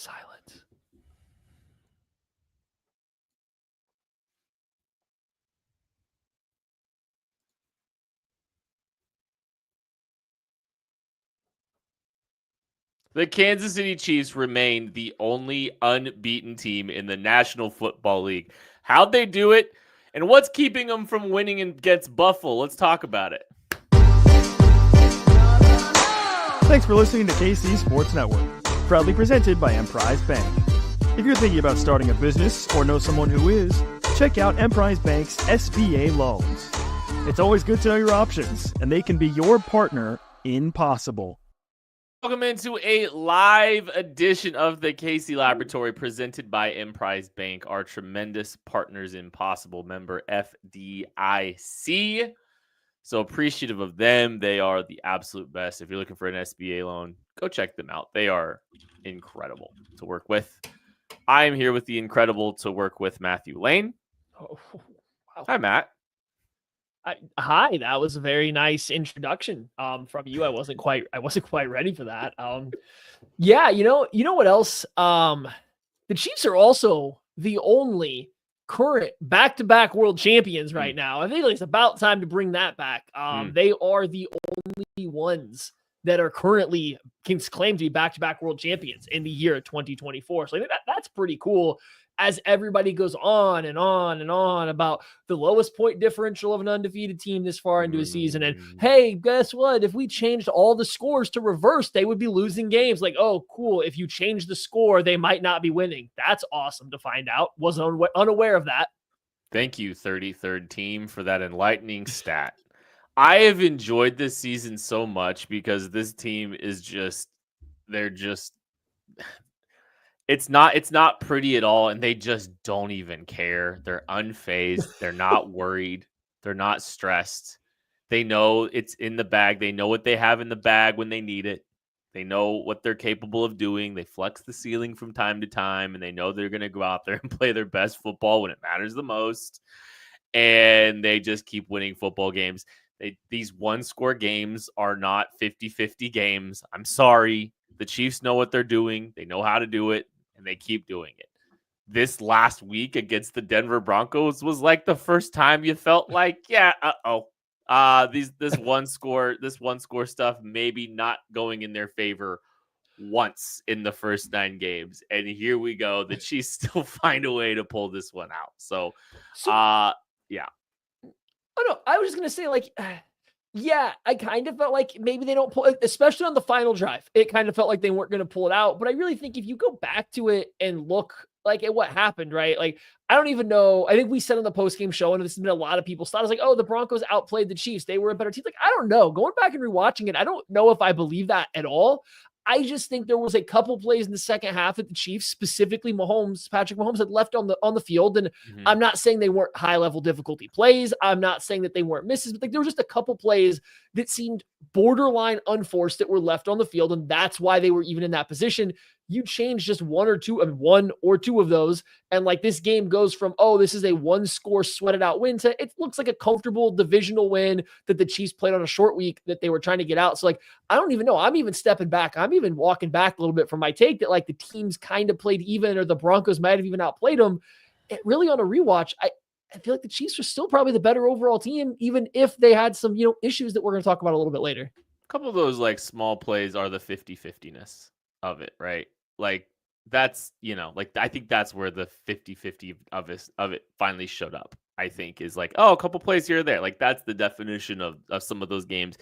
Silence. The Kansas City Chiefs remain the only unbeaten team in the National Football League. How'd they do it? And what's keeping them from winning against Buffalo? Let's talk about it. Thanks for listening to KC Sports Network, proudly presented by Emprise Bank. If you're thinking about starting a business or know someone who is, check out Emprise Bank's SBA loans. It's always good to know your options, and they can be your partner in possible. Welcome into a live edition of the KC Laboratory presented by Emprise Bank, our tremendous partners in Possible, member FDIC. So appreciative of them. They are the absolute best. If you're looking for an SBA loan, go check them out. They are incredible to work with. I am here with the incredible to work with Matthew Lane. Oh, wow. Hi, Matt. Hi, that was a very nice introduction from you. I wasn't quite ready for that. Yeah, you know what else? The Chiefs are also the only current back-to-back world champions right now. I think it's about time to bring that back. They are the only ones that are currently can claim to be back-to-back world champions in the year 2024. So I think that's pretty cool. As everybody goes on and on and on about the lowest point differential of an undefeated team this far into a season. And hey, guess what? If we changed all the scores to reverse, they would be losing games. Like, oh, cool. If you change the score, they might not be winning. That's awesome to find out. Wasn't unaware of that. Thank you, 33rd team, for that enlightening stat. I have enjoyed this season so much because this team is it's not pretty at all, and they just don't even care. They're unfazed. They're not worried. They're not stressed. They know it's in the bag. They know what they have in the bag when they need it. They know what they're capable of doing. They flex the ceiling from time to time, and they know they're going to go out there and play their best football when it matters the most. And they just keep winning football games. These one-score games are not 50-50 games. I'm sorry. The Chiefs know what they're doing. They know how to do it, and they keep doing it. This last week against the Denver Broncos was like the first time you felt like, yeah, this one score stuff maybe not going in their favor once in the first 9 games. And here we go. The Chiefs still find a way to pull this one out. So yeah. Oh, no, I was just going to say, like, yeah, I kind of felt like maybe they don't pull it, especially on the final drive. It kind of felt like they weren't going to pull it out. But I really think if you go back to it and look like at what happened, right? Like, I don't even know. I think we said on the postgame show, and this has been a lot of people's thoughts, like, oh, the Broncos outplayed the Chiefs. They were a better team. Like, I don't know. Going back and rewatching it, I don't know if I believe that at all. I just think there was a couple plays in the second half that the Chiefs, specifically Patrick Mahomes, had left on the field. And I'm not saying they weren't high-level difficulty plays. I'm not saying that they weren't misses, but like there were just a couple plays that seemed borderline unforced that were left on the field, and that's why they were even in that position. You change just one or two of those, and like this game goes from, oh, this is a one-score sweated out win to it looks like a comfortable divisional win that the Chiefs played on a short week that they were trying to get out. So like, I don't even know. I'm even stepping back. I'm even walking back a little bit from my take that like the teams kind of played even, or the Broncos might have even outplayed them. It really on a rewatch, I feel like the Chiefs are still probably the better overall team, even if they had some, issues that we're going to talk about a little bit later. A couple of those like small plays are the 50-50ness of it, right? Like that's, like I think that's where the 50-50 of it finally showed up. I think is like, oh, a couple plays here or there. Like that's the definition of some of those games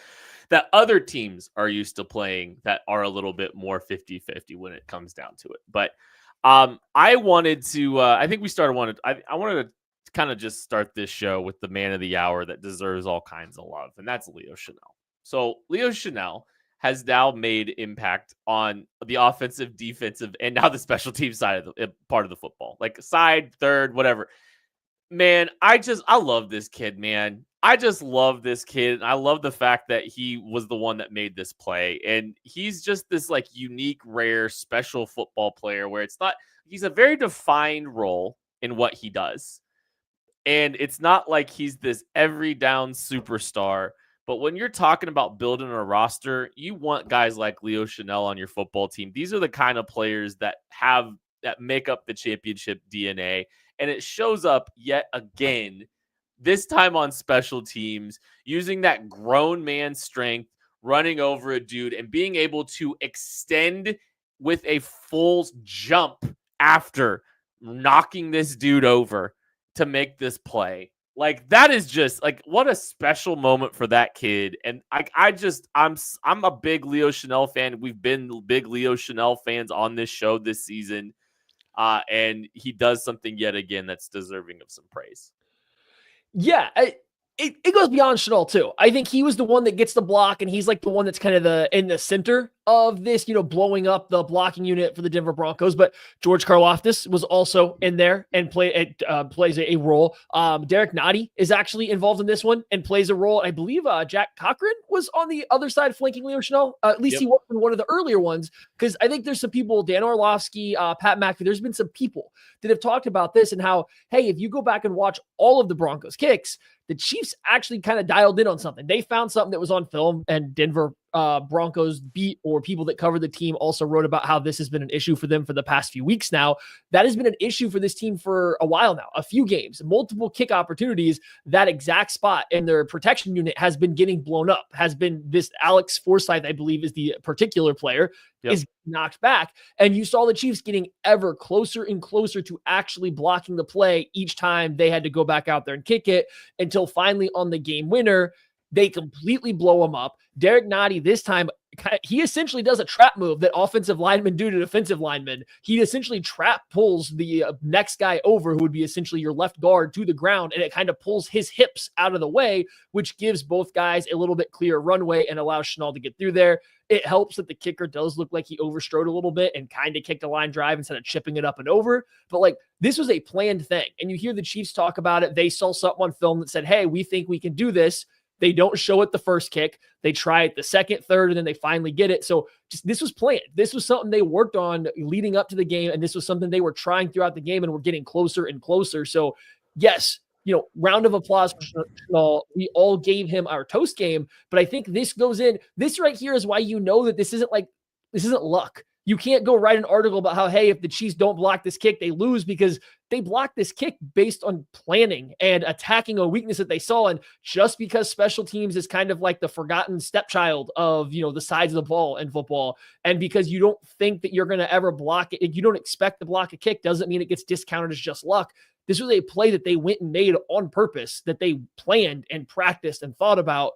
that other teams are used to playing that are a little bit more 50-50 when it comes down to it. But I wanted to, I think I wanted to kind of just start this show with the man of the hour that deserves all kinds of love, and that's Leo Chenal. So Leo Chenal has now made impact on the offensive, defensive, and now the special team side of the part of the football, like side, third, whatever. Man, I love this kid, man. I just love this kid. I love the fact that he was the one that made this play. And he's just this like unique, rare, special football player where he's a very defined role in what he does. And it's not like he's this every down superstar, But when you're talking about building a roster, you want guys like Leo Chenal on your football team. These are the kind of players that make up the championship DNA. And it shows up yet again, this time on special teams, using that grown man strength, running over a dude and being able to extend with a full jump after knocking this dude over to make this play. Like, that is just like, what a special moment for that kid. And I'm a big Leo Chenal fan. We've been big Leo Chenal fans on this show this season. And he does something yet again that's deserving of some praise. Yeah, it goes beyond Chenal too. I think he was the one that gets the block, and he's like the one that's kind of in the center of this, blowing up the blocking unit for the Denver Broncos. But George Karlaftis was also in there and plays a role. Derek Nottie is actually involved in this one and plays a role. I believe Jack Cochran was on the other side flanking Leo Chenal. At least he was in one of the earlier ones, because I think there's some people, Dan Orlovsky, Pat McAfee, there's been some people that have talked about this and how, hey, if you go back and watch all of the Broncos kicks, the Chiefs actually kind of dialed in on something. They found something that was on film, and Denver Broncos beat, or people that cover the team, also wrote about how this has been an issue for them for the past few weeks now. That has been an issue for this team for a while now, a few games, multiple kick opportunities. That exact spot in their protection unit has been getting blown up, has been this Alex Forsyth, I believe is the particular player, is knocked back. And you saw the Chiefs getting ever closer and closer to actually blocking the play each time they had to go back out there and kick it, until finally on the game winner, they completely blow him up. Derek Nottie this time, he essentially does a trap move that offensive linemen do to defensive linemen. He essentially trap pulls the next guy over, who would be essentially your left guard, to the ground, and it kind of pulls his hips out of the way, which gives both guys a little bit clearer runway and allows Chenal to get through there. It helps that the kicker does look like he overstrode a little bit and kind of kicked a line drive instead of chipping it up and over. But like, this was a planned thing. And you hear the Chiefs talk about it. They saw something on film that said, hey, we think we can do this. They don't show it the first kick. They try it the second, third, and then they finally get it. So this was planned. This was something they worked on leading up to the game, and this was something they were trying throughout the game, and we're getting closer and closer. So yes, round of applause for Chenal. We all gave him our toast game, but I think this goes in. This right here is why that this isn't luck. You can't go write an article about how, hey, if the Chiefs don't block this kick, they lose, because they blocked this kick based on planning and attacking a weakness that they saw. And just because special teams is kind of like the forgotten stepchild of, the sides of the ball in football, and because you don't think that you're going to ever block it, you don't expect to block a kick, doesn't mean it gets discounted as just luck. This was a play that they went and made on purpose, that they planned and practiced and thought about.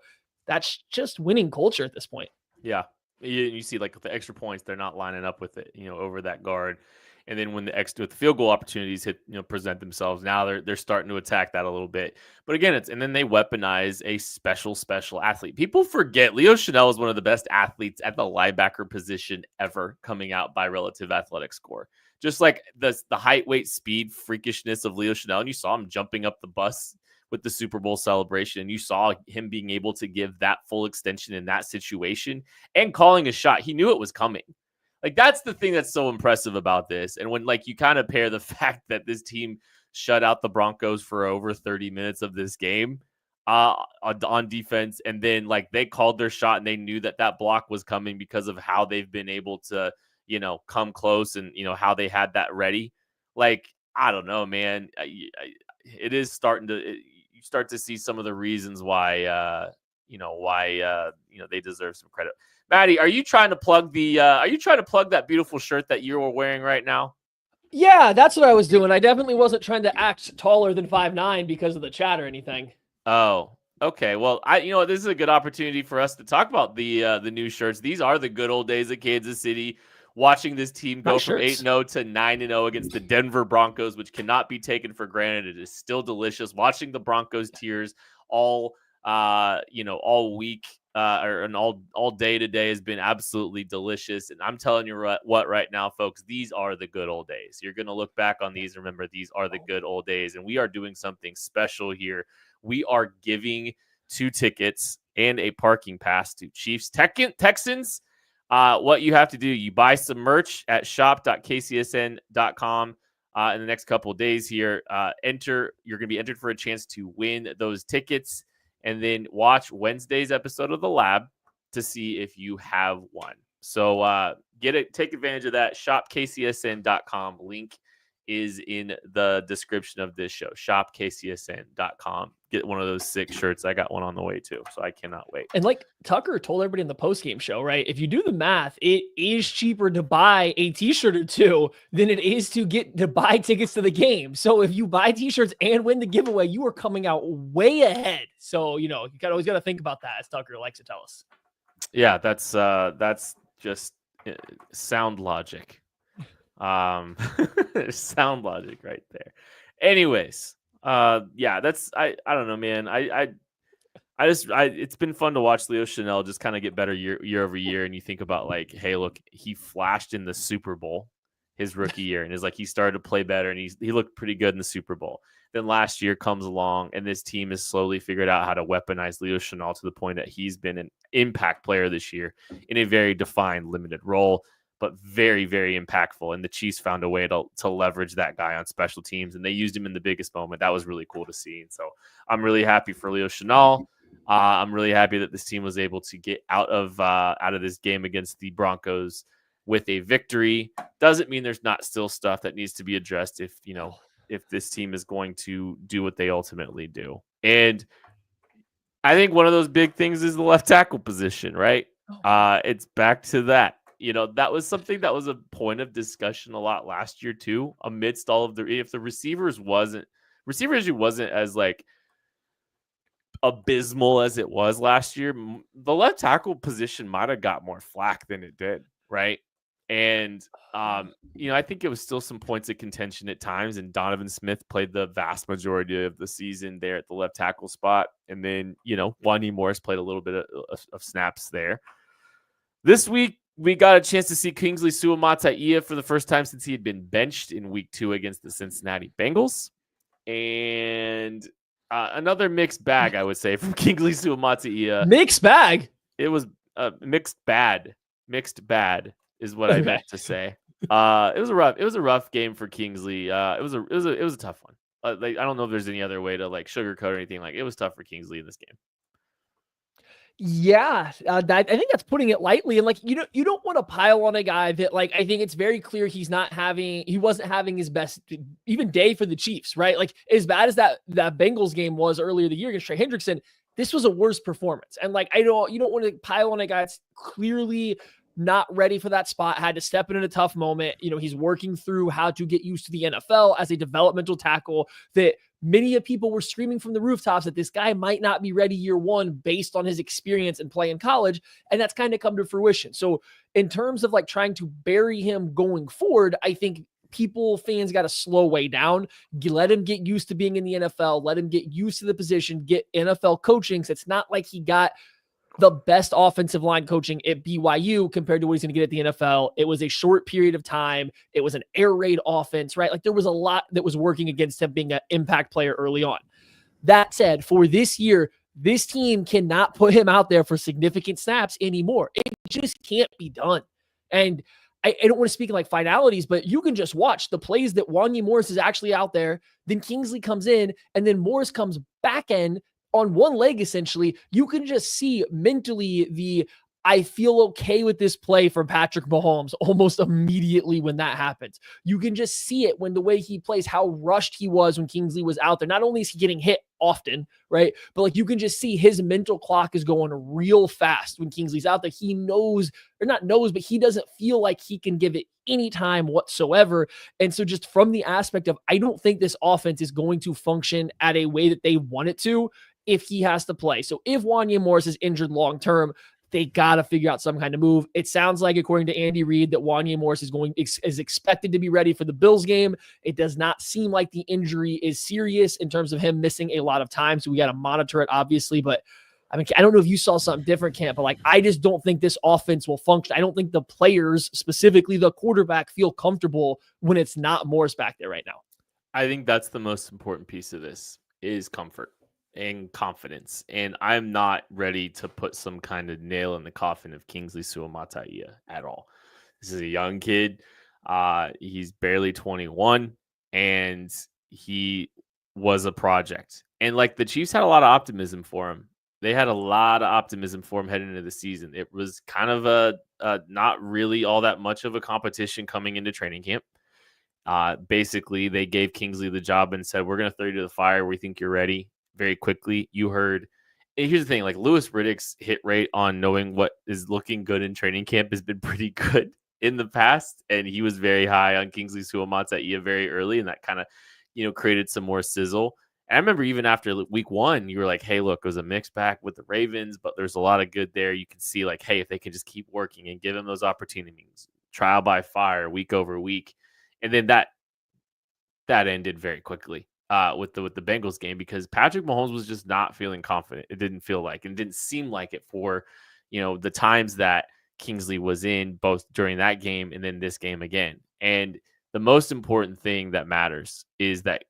That's just winning culture at this point. Yeah. You see, like, with the extra points, they're not lining up with it, over that guard. And then when with the field goal opportunities present themselves, now they're starting to attack that a little bit. But again, and then they weaponize a special athlete. People forget Leo Chenal is one of the best athletes at the linebacker position ever, coming out by relative athletic score. Just like the height, weight, speed, freakishness of Leo Chenal. And you saw him jumping up the bus with the Super Bowl celebration, and you saw him being able to give that full extension in that situation and calling a shot. He knew it was coming. Like, that's the thing that's so impressive about this. And when, like, you kind of pair the fact that this team shut out the Broncos for over 30 minutes of this game on defense, and then, like, they called their shot and they knew that block was coming because of how they've been able to, come close, and, how they had that ready. Like, I don't know, man. It is starting to, you start to see some of the reasons why, they deserve some credit. Maddie, are you trying to plug that beautiful shirt that you are wearing right now? Yeah, that's what I was doing. I definitely wasn't trying to act taller than 5'9" because of the chat or anything. Oh, okay. Well, this is a good opportunity for us to talk about the new shirts. These are the good old days of Kansas City. Watching this team go from 8-0 to 9-0 against the Denver Broncos, which cannot be taken for granted. It is still delicious. Watching the Broncos tears all week and all day today has been absolutely delicious. And I'm telling you what right now, folks, these are the good old days. You're going to look back on these. Remember, these are the good old days. And we are doing something special here. We are giving 2 tickets and a parking pass to Chiefs Texans. What you have to do, you buy some merch at shop.kcsn.com in the next couple of days here. You're going to be entered for a chance to win those tickets. and then watch Wednesday's episode of The Lab to see if you have one. So take advantage of that. ShopKCSN.com. Link is in the description of this show. ShopKCSN.com. Get one of those sick shirts. I got one on the way too, so I cannot wait. And like Tucker told everybody in the postgame show, right? If you do the math, it is cheaper to buy a t-shirt or two than it is to buy tickets to the game. So if you buy t-shirts and win the giveaway, you are coming out way ahead. So, you always got to think about that, as Tucker likes to tell us. Yeah, that's just sound logic. Sound logic right there. Anyways, yeah, that's I don't know, man. It's been fun to watch Leo Chanel just kind of get better year over year. And you think about like, hey, look, he flashed in the Super Bowl his rookie year, and is like he started to play better, and he looked pretty good in the Super Bowl. Then last year comes along, and this team has slowly figured out how to weaponize Leo Chanel to the point that he's been an impact player this year in a very defined, limited role, but very, very impactful. And the Chiefs found a way to leverage that guy on special teams, and they used him in the biggest moment. That was really cool to see. And so I'm really happy for Leo Chanel. I'm really happy that this team was able to get out of this game against the Broncos with a victory. Doesn't mean there's not still stuff that needs to be addressed if this team is going to do what they ultimately do. And I think one of those big things is the left tackle position, right? It's back to that. That was something that was a point of discussion a lot last year too, amidst all of if the receiver issue wasn't as like abysmal as it was last year, the left tackle position might have got more flack than it did, right? And I think it was still some points of contention at times, and Donovan Smith played the vast majority of the season there at the left tackle spot, and then Wanya Morris played a little bit of snaps there. This week we got a chance to see Kingsley Suamataia for the first time since he had been benched in week 2 against the Cincinnati Bengals, and another mixed bag, I would say, from Kingsley Suamataia. Mixed bag. It was mixed bad. Mixed bad is what I meant to say. It was a rough game for Kingsley. It was a tough one. I don't know if there's any other way to like sugarcoat or anything. Like, it was tough for Kingsley in this game. Yeah, I think that's putting it lightly. And like, you don't want to pile on a guy that, like, I think it's very clear he wasn't having his best even day for the Chiefs, right? Like, as bad as that Bengals game was earlier the year against Trey Hendrickson, this was a worse performance. And like, you don't want to pile on a guy that's clearly not ready for that spot, had to step in a tough moment. He's working through how to get used to the NFL as a developmental tackle that many of people were screaming from the rooftops that this guy might not be ready year one based on his experience and play in college. And that's kind of come to fruition. So in terms of like trying to bury him going forward, I think fans got to slow way down, let him get used to being in the NFL, let him get used to the position, get NFL coaching. So it's not like he got the best offensive line coaching at BYU compared to what he's going to get at the NFL. It was a short period of time. It was an air raid offense, right? Like, there was a lot that was working against him being an impact player early on. That said, for this year, this team cannot put him out there for significant snaps anymore. It just can't be done. And I don't want to speak in like finalities, but you can just watch the plays that Wanya Morris is actually out there. Then Kingsley comes in, and then Morris comes back in on one leg, essentially. You can just see mentally I feel okay with this play from Patrick Mahomes almost immediately when that happens. You can just see it when the way he plays, how rushed he was when Kingsley was out there. Not only is he getting hit often, right? But like, you can just see his mental clock is going real fast when Kingsley's out there. He but he doesn't feel like he can give it any time whatsoever. And so just from the aspect of, I don't think this offense is going to function at a way that they want it to if he has to play. So if Wanya Morris is injured long-term, they got to figure out some kind of move. It sounds like, according to Andy Reid, that Wanya Morris is expected to be ready for the Bills game. It does not seem like the injury is serious in terms of him missing a lot of time. So we got to monitor it, obviously. But I mean, I don't know if you saw something different, Camp, but like, I just don't think this offense will function. I don't think the players, specifically the quarterback, feel comfortable when it's not Morris back there right now. I think that's the most important piece of this is comfort and confidence. And I'm not ready to put some kind of nail in the coffin of Kingsley Suamataia at all. This is a young kid. He's barely 21, and he was a project. And like, the Chiefs had a lot of optimism for him They had a lot of optimism for him heading into the season. It was kind of a not really all that much of a competition coming into training camp. Basically, they gave Kingsley the job and said, we're going to throw you to the fire. We think you're ready very quickly. You heard. And here's the thing, like Louis Riddick's hit rate on knowing what is looking good in training camp has been pretty good in the past. And he was very high on Kingsley Suamataia very early. And that kind of, created some more sizzle. And I remember even after week 1, you were like, hey, look, it was a mixed bag with the Ravens, but there's a lot of good there. You can see like, hey, if they can just keep working and give him those opportunities, trial by fire, week over week. And then that ended very quickly with the Bengals game because Patrick Mahomes was just not feeling confident. It didn't feel like, and didn't seem like it for, the times that Kingsley was in both during that game and then this game again. And the most important thing that matters is that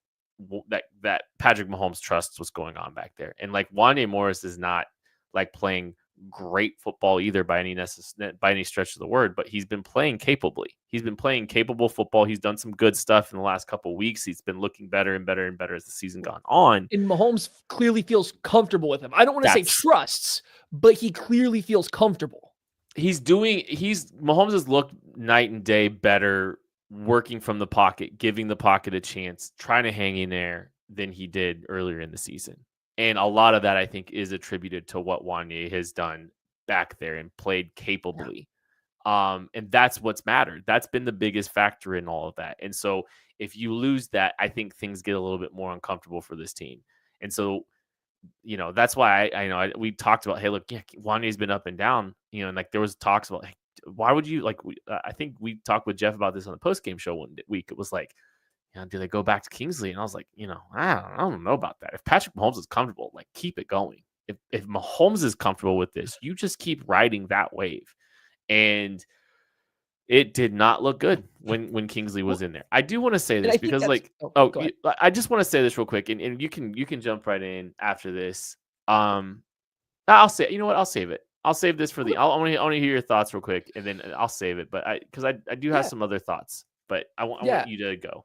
Patrick Mahomes trusts what's going on back there. And like Wanya Morris is not like playing great football either by any stretch of the word, but he's been playing capably. He's been playing capable football. He's done some good stuff in the last couple of weeks. He's been looking better and better and better as the season gone on. And Mahomes clearly feels comfortable with him. I don't want to say trusts, but he clearly feels comfortable. Mahomes has looked night and day better working from the pocket, giving the pocket a chance, trying to hang in there than he did earlier in the season. And a lot of that, I think, is attributed to what Wanya has done back there and played capably. And that's what's mattered. That's been the biggest factor in all of that. And so if you lose that, I think things get a little bit more uncomfortable for this team. And so, that's why we talked about, hey, look, Wanya's been up and down, and like there was talks about, like, why would you I think we talked with Jeff about this on the post-game show one week. It was like, do they go back to Kingsley? And I was like, I don't know about that. If Patrick Mahomes is comfortable, like keep it going. If Mahomes is comfortable with this, you just keep riding that wave. And it did not look good when Kingsley was in there. I do want to say this because I just want to say this real quick, and you can jump right in after this. I'll say, I'll save it. I'll save this for I want to hear your thoughts real quick, and then I'll save it. But because I do have some other thoughts, but I want you to go.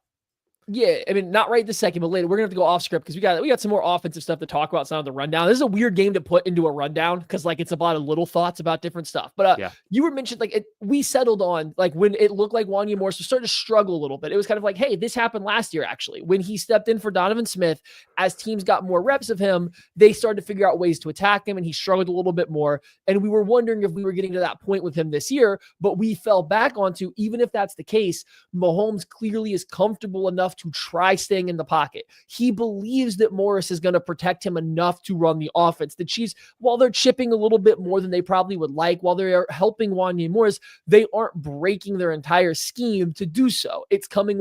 Yeah, I mean, not right this second, but later. We're gonna have to go off script because we got some more offensive stuff to talk about. Some of the rundown. This is a weird game to put into a rundown because it's a lot of little thoughts about different stuff. But you were mentioned we settled on when it looked like Wanya Morris was starting to struggle a little bit. It was kind of like, hey, this happened last year actually when he stepped in for Donovan Smith. As teams got more reps of him, they started to figure out ways to attack him, and he struggled a little bit more. And we were wondering if we were getting to that point with him this year, but we fell back onto, even if that's the case, Mahomes clearly is comfortable enough to try staying in the pocket. He believes that Morris is going to protect him enough to run the offense. The Chiefs, while they're chipping a little bit more than they probably would like, while they are helping Wanya Morris, they aren't breaking their entire scheme to do so. It's coming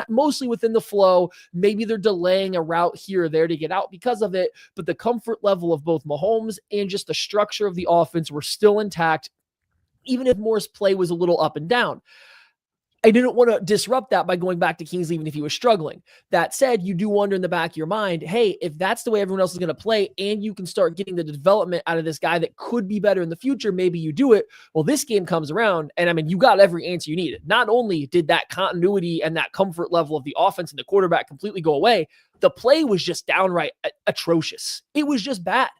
mostly within the flow. Maybe they're delaying a route here or there to get out because of it, but the comfort level of both Mahomes and just the structure of the offense were still intact, even if Morris' play was a little up and down. I didn't want to disrupt that by going back to Kingsley, even if he was struggling. That said, you do wonder in the back of your mind, hey, if that's the way everyone else is going to play and you can start getting the development out of this guy that could be better in the future, maybe you do it. Well, this game comes around, and I mean, you got every answer you needed. Not only did that continuity and that comfort level of the offense and the quarterback completely go away, the play was just downright atrocious. It was just bad.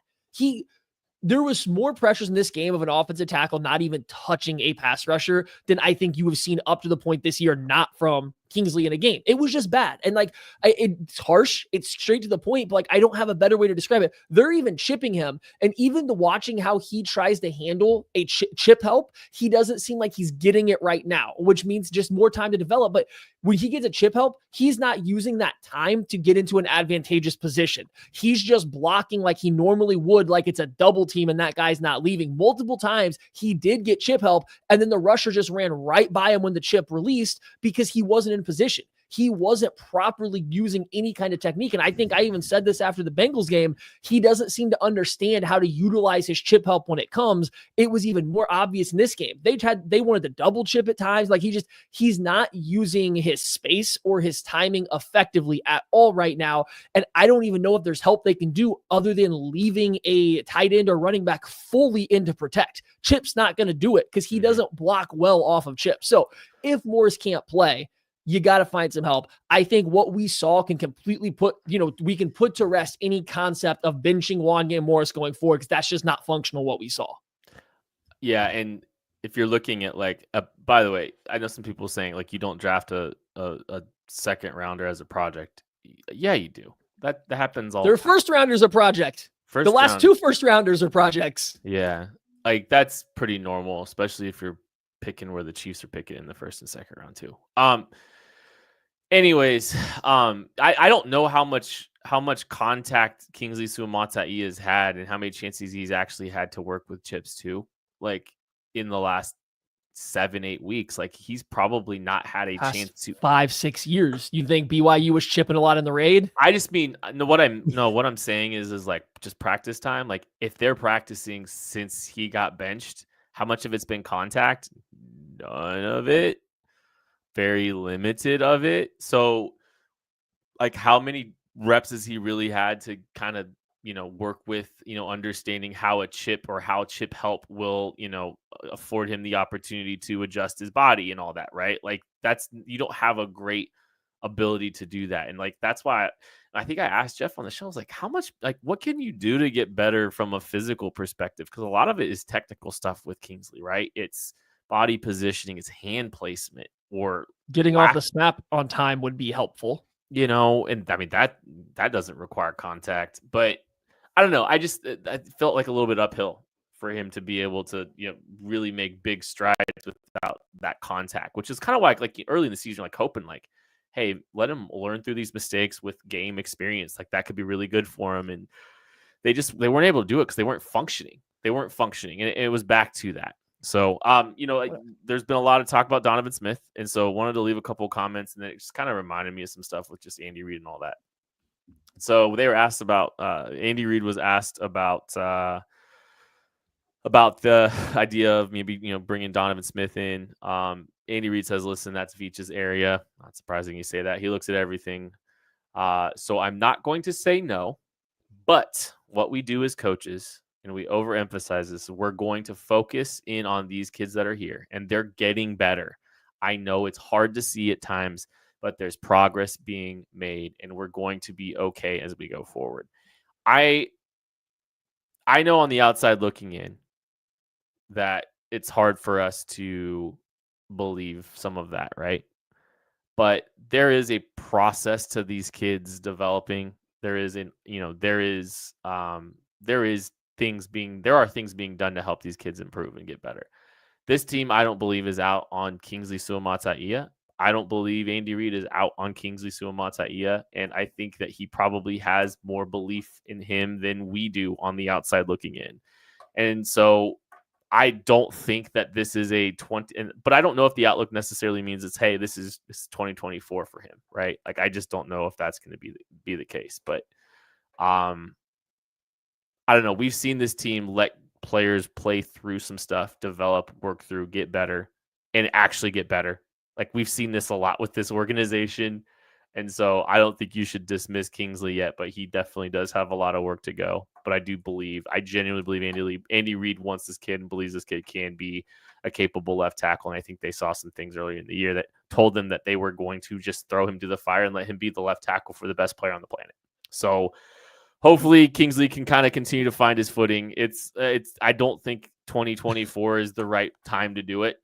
There was more pressures in this game of an offensive tackle not even touching a pass rusher than I think you have seen up to the point this year, not from Kingsley in a game. It was just bad. And it's harsh. It's straight to the point, but I don't have a better way to describe it. They're even chipping him. And even watching how he tries to handle a chip help, he doesn't seem like he's getting it right now, which means just more time to develop. But when he gets a chip help, he's not using that time to get into an advantageous position. He's just blocking like he normally would, like it's a double team and that guy's not leaving. Multiple times he did get chip help, and then the rusher just ran right by him when the chip released because he wasn't in position. He wasn't properly using any kind of technique. And I think I even said this after the Bengals game. He doesn't seem to understand how to utilize his chip help when it comes. It was even more obvious in this game. They wanted to double chip at times. He's not using his space or his timing effectively at all right now. And I don't even know if there's help they can do other than leaving a tight end or running back fully in to protect. Chip's not going to do it because he doesn't block well off of Chip. So if Morris can't play, you got to find some help. I think what we saw can completely we can put to rest any concept of benching Wanya Morris going forward, because that's just not functional what we saw. Yeah, and if you're looking at by the way, I know some people saying like you don't draft a second rounder as a project. Yeah, you do. That happens all. Their first rounders are project. The last two first rounders are projects. Yeah, like that's pretty normal, especially if you're picking where the Chiefs are picking in the first and second round too. Anyways, I don't know how much contact Kingsley Suamataia has had and how many chances he's actually had to work with chips too. Like in the last 7-8 weeks, like he's probably not had a chance to 5-6 years. You think BYU was chipping a lot in the raid? I just mean what I'm saying is like just practice time. Like if they're practicing since he got benched, how much of it's been contact? None of it. Very limited of it. So like how many reps has he really had to kind of, work with, understanding how a chip or how chip help will, afford him the opportunity to adjust his body and all that, right? Like you don't have a great ability to do that. And like, that's why I think I asked Jeff on the show, I was like, how much, like, what can you do to get better from a physical perspective? Because a lot of it is technical stuff with Kingsley, right? It's body positioning, it's hand placement, or getting off the snap on time would be helpful. And I mean, that doesn't require contact, but I don't know. I felt like a little bit uphill for him to be able to, really make big strides without that contact, which is kind of like early in the season, like hoping like, hey, let him learn through these mistakes with game experience. Like that could be really good for him. And they weren't able to do it because they weren't functioning. And it was back to that. So, there's been a lot of talk about Donovan Smith. And so wanted to leave a couple of comments, and then it just kind of reminded me of some stuff with just Andy Reid and all that. So they were asked about, Andy Reid was asked about the idea of maybe, bringing Donovan Smith in. Andy Reid says, listen, that's Veach's area. Not surprising you say that. He looks at everything. So I'm not going to say no, but what we do as coaches, and we overemphasize this, we're going to focus in on these kids that are here, and they're getting better. I know it's hard to see at times, but there's progress being made, and we're going to be okay as we go forward. I know on the outside looking in that it's hard for us to believe some of that, right? But there is a process to these kids developing. There are things being done to help these kids improve and get better. This team, I don't believe, is out on Kingsley Suamataia. I don't believe Andy Reid is out on Kingsley Suamataia, and I think that he probably has more belief in him than we do on the outside looking in. And so I don't think that this is but I don't know if the outlook necessarily means it's, hey, this is 2024 for him, right? Like, I just don't know if that's going to be the case. But I don't know. We've seen this team let players play through some stuff, develop, work through, get better, and actually get better. Like, we've seen this a lot with this organization. And so I don't think you should dismiss Kingsley yet, but he definitely does have a lot of work to go. But I genuinely believe Andy Reid wants this kid and believes this kid can be a capable left tackle. And I think they saw some things earlier in the year that told them that they were going to just throw him to the fire and let him be the left tackle for the best player on the planet. So hopefully Kingsley can kind of continue to find his footing. I don't think 2024 is the right time to do it.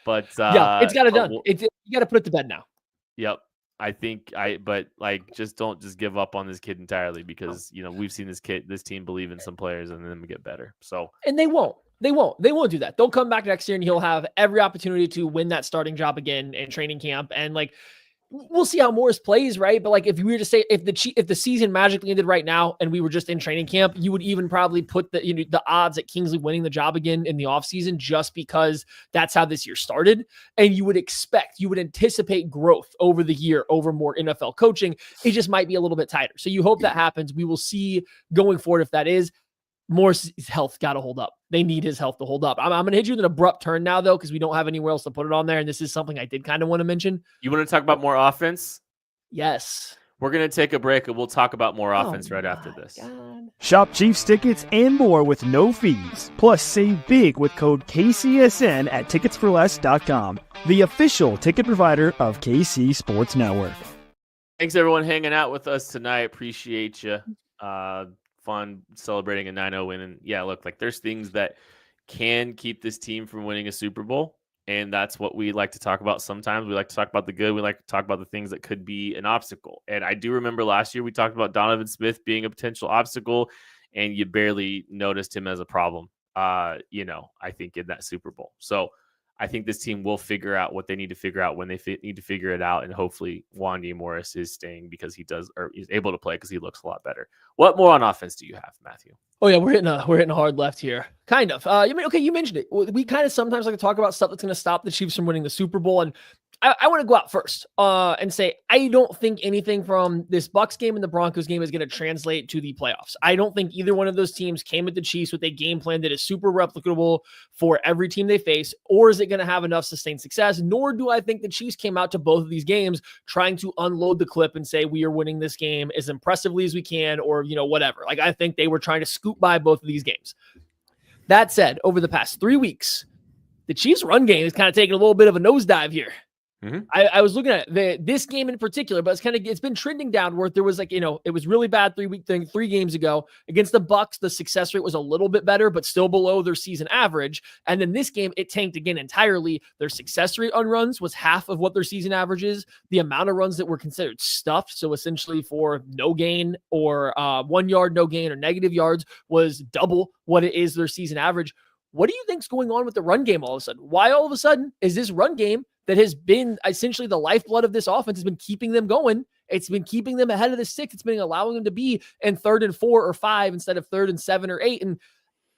But yeah, it's got it done. You got to put it to bed now. Yep. But just don't give up on this kid entirely, because, we've seen this team believe in some players and then get better. So, and they won't do that. They'll come back next year and he'll have every opportunity to win that starting job again in training camp. And we'll see how Morris plays, right? But if we were to say, if the season magically ended right now and we were just in training camp, you would even probably put the odds at Kingsley winning the job again in the offseason, just because that's how this year started. And you would anticipate growth over the year, over more NFL coaching. It just might be a little bit tighter. So you hope that happens. We will see going forward if that is. Morris' health got to hold up. They need his health to hold up. I'm going to hit you with an abrupt turn now, though, because we don't have anywhere else to put it on there. And this is something I did kind of want to mention. You want to talk about more offense? Yes. We're going to take a break and we'll talk about more offense right after this. God. Shop Chiefs tickets and more with no fees. Plus, save big with code KCSN at ticketsforless.com, the official ticket provider of KC Sports Network. Thanks, everyone, hanging out with us tonight. Appreciate you. Fun celebrating a 9-0 win. And yeah, look, like there's things that can keep this team from winning a Super Bowl. And that's what we like to talk about sometimes. We like to talk about the good. We like to talk about the things that could be an obstacle. And I do remember last year we talked about Donovan Smith being a potential obstacle, and you barely noticed him as a problem, I think in that Super Bowl. So I think this team will figure out what they need to figure out when they need to figure it out. And hopefully Wanya Morris is staying because he does, or is able to play because he looks a lot better. What more on offense do you have, Matthew? Oh yeah, we're hitting a hard left here. Kind of. You mentioned it. We kind of sometimes like to talk about stuff that's going to stop the Chiefs from winning the Super Bowl. And I want to go out first and say I don't think anything from this Bucs game and the Broncos game is going to translate to the playoffs. I don't think either one of those teams came at the Chiefs with a game plan that is super replicable for every team they face, or is it going to have enough sustained success? Nor do I think the Chiefs came out to both of these games trying to unload the clip and say we are winning this game as impressively as we can, or whatever. Like I think they were trying to scoop by both of these games. That said, over the past 3 weeks, the Chiefs' run game is kind of taking a little bit of a nosedive here. Mm-hmm. I was looking at this game in particular, but it's been trending downward. There was it was really bad 3 games ago against the Bucs. The success rate was a little bit better, but still below their season average. And then this game, it tanked again entirely. Their success rate on runs was half of what their season average is. The amount of runs that were considered stuffed, so essentially for no gain or 1 yard, no gain, or negative yards, was double what it is their season average. What do you think's going on with the run game all of a sudden? Why all of a sudden is this run game that has been essentially the lifeblood of this offense has been keeping them going? It's been keeping them ahead of the sticks. It's been allowing them to be in 3rd and 4 or 5 instead of 3rd and 7 or 8. And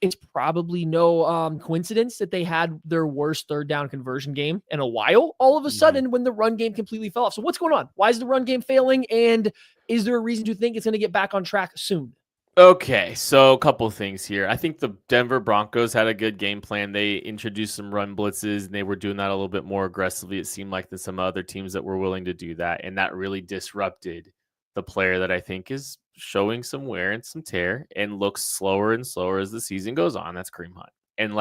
it's probably no coincidence that they had their worst 3rd down conversion game in a while all of a sudden when the run game completely fell off. So what's going on? Why is the run game failing? And is there a reason to think it's going to get back on track soon? Okay, so a couple of things here. I think the Denver Broncos had a good game plan. They introduced some run blitzes, and they were doing that a little bit more aggressively, it seemed like, than some other teams that were willing to do that. And that really disrupted the player that I think is showing some wear and some tear and looks slower and slower as the season goes on. That's Kareem Hunt. And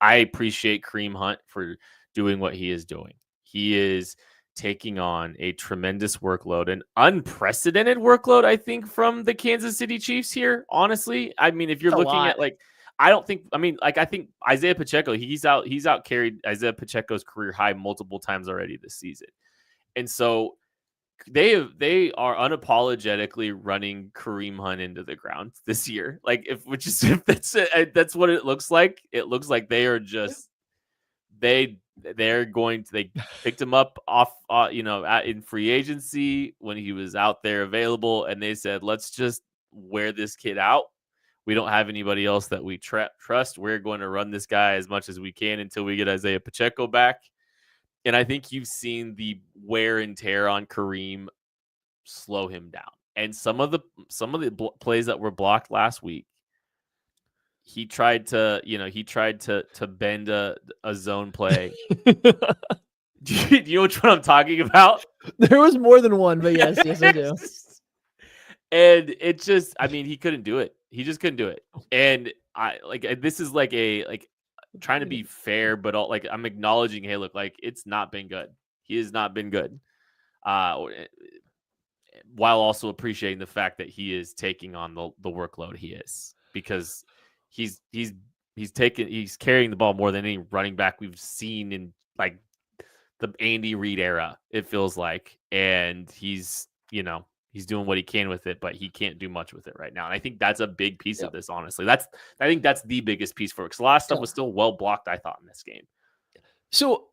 I appreciate Kareem Hunt for doing what he is doing. He is taking on a tremendous workload, an unprecedented workload, I think, from the Kansas City Chiefs here. Honestly, I mean, if you're looking at I think Isaiah Pacheco, he's out carried Isaiah Pacheco's career high multiple times already this season. And so they are unapologetically running Kareem Hunt into the ground this year. If that's what it looks like. It looks like they are just they picked him up off, in free agency when he was out there available. And they said, let's just wear this kid out. We don't have anybody else that we trust. We're going to run this guy as much as we can until we get Isaiah Pacheco back. And I think you've seen the wear and tear on Kareem slow him down. And some of the plays that were blocked last week, he tried to bend a zone play. Do you know which one I'm talking about? There was more than one, but yes, I do. And it just, he couldn't do it. He just couldn't do it. And this is trying to be fair, but I'm acknowledging, hey, look, it's not been good. He has not been good. While also appreciating the fact that he is taking on the workload he is, because he's carrying the ball more than any running back we've seen in the Andy Reid era, it feels like. And he's doing what he can with it, but he can't do much with it right now. And I think that's a big piece of this, honestly. I think that's the biggest piece for it, because a lot of stuff was still well blocked, I thought, in this game. So